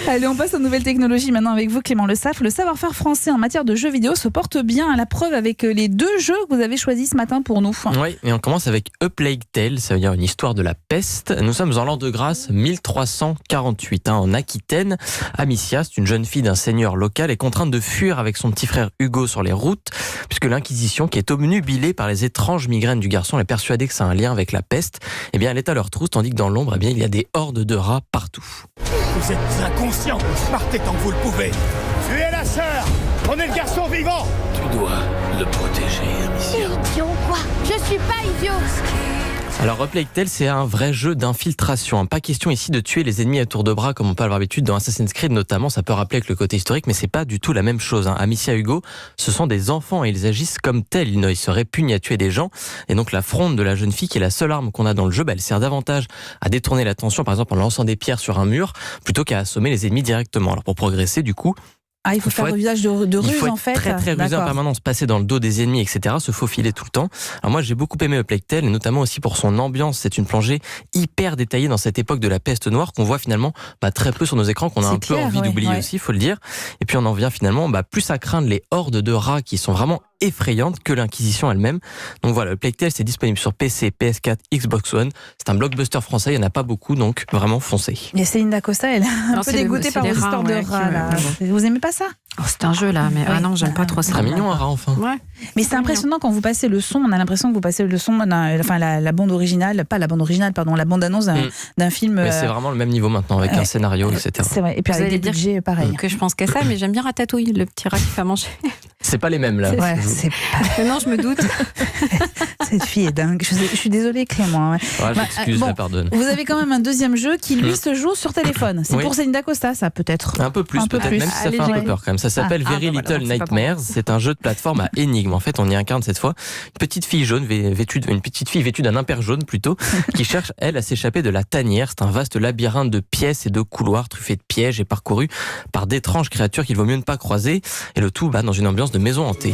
Allez, on passe aux nouvelles technologies maintenant avec vous, Clément Le Saff. Le savoir-faire français en matière de jeux vidéo se porte bien, à la preuve avec les 2 jeux que vous avez choisis ce matin pour nous. Oui, et on commence avec A Plague Tale, ça veut dire une histoire de la peste. Nous sommes en l'an de grâce 1348, en Aquitaine. Amicia, c'est une jeune fille d'un seigneur local, est contrainte de fuir avec son petit frère Hugo sur les routes, puisque l'Inquisition, qui est obnubilée par les étranges migraines du garçon, est persuadée que ça a un lien avec la peste. Eh bien, elle est à leur trousse, tandis que dans l'ombre, il y a des hordes de rats partout. Vous êtes inconscient. Partez tant que vous le pouvez. Tuez la sœur. Prenez le garçon vivant. Tu dois le protéger, Amicia. Idiot quoi? Je suis pas idiot. Alors, A Plague Tale, c'est un vrai jeu d'infiltration. Pas question ici de tuer les ennemis à tour de bras comme on peut avoir l'habitude dans Assassin's Creed notamment. Ça peut rappeler avec le côté historique, mais c'est pas du tout la même chose. Amicia et Hugo, ce sont des enfants et ils agissent comme tels. Ils se répugnent à tuer des gens. Et donc, la fronde de la jeune fille, qui est la seule arme qu'on a dans le jeu, elle sert davantage à détourner l'attention, par exemple en lançant des pierres sur un mur, plutôt qu'à assommer les ennemis directement. Alors, pour progresser, du coup, il faut faire usage de ruse, il faut être en fait. très rusé en permanence, passer dans le dos des ennemis, etc., se faufiler tout le temps. Alors moi, j'ai beaucoup aimé A Plague Tale, et notamment aussi pour son ambiance. C'est une plongée hyper détaillée dans cette époque de la peste noire qu'on voit finalement très peu sur nos écrans, qu'on a un peu envie d'oublier aussi, il faut le dire. Et puis on en vient finalement plus à craindre les hordes de rats qui sont vraiment effrayantes que l'Inquisition elle-même. Donc voilà, A Plague Tale, c'est disponible sur PC, PS4, Xbox One. C'est un blockbuster français, il n'y en a pas beaucoup, donc vraiment foncez. Et Céline Dacosta, elle est un peu dégoûtée par vos histoires de rats. Là. Vous aimez pas ça? C'est un jeu là, mais non, j'aime pas trop ça. C'est mignon un rat enfin. Ouais. Mais c'est impressionnant quand vous passez le son, on a l'impression que vous passez le son, la bande originale, pas la bande originale, pardon, la bande annonce d'un film. Mais c'est vraiment le même niveau maintenant, avec un scénario, etc. C'est vrai, et puis avec des budgets pareils. Que je pense qu'à ça, mais j'aime bien Ratatouille, le petit rat qui fait à manger. C'est pas les mêmes là. Ouais, c'est pas... Non, je me doute. Cette fille est dingue. Je suis désolée, Clément. Ouais. J'excuse, je pardonne. Vous avez quand même un deuxième jeu qui, lui, se joue sur téléphone. C'est pour Céline Dacosta, ça, peut-être. Un peu plus, peut-être, même si ça fait un peu peur quand même. Ça s'appelle Very Little Nightmares. C'est un jeu de plateforme à énigmes. En fait, on y incarne cette fois une petite fille vêtue d'un impair jaune plutôt, qui cherche, elle, à s'échapper de la tanière. C'est un vaste labyrinthe de pièces et de couloirs truffés de pièges et parcouru par d'étranges créatures qu'il vaut mieux ne pas croiser. Et le tout dans une ambiance de maison hantée.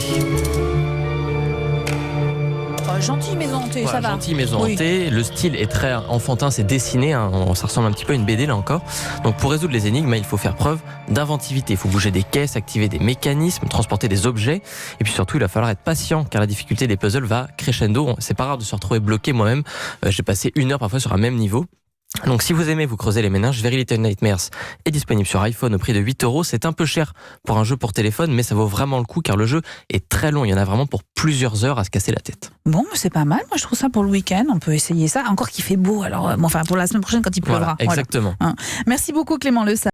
Gentille maison hantée, ça va. Gentille maison hantée. Le style est très enfantin, c'est dessiné. Ça ressemble un petit peu à une BD là encore. Donc pour résoudre les énigmes, il faut faire preuve d'inventivité. Il faut bouger des caisses, activer des mécanismes, transporter des objets. Et puis surtout, il va falloir être patient car la difficulté des puzzles va crescendo. C'est pas rare de se retrouver bloqué moi-même. J'ai passé 1 heure parfois sur un même niveau. Donc si vous aimez vous creuser les méninges, Very Little Nightmares est disponible sur iPhone au prix de 8 €. C'est un peu cher pour un jeu pour téléphone, mais ça vaut vraiment le coup car le jeu est très long. Il y en a vraiment pour plusieurs heures à se casser la tête. Bon, c'est pas mal. Moi, je trouve ça pour le week-end. On peut essayer ça. Encore qu'il fait beau. Alors, pour la semaine prochaine quand il pleuvra. Voilà, exactement. Voilà. Merci beaucoup, Clément Le Saff.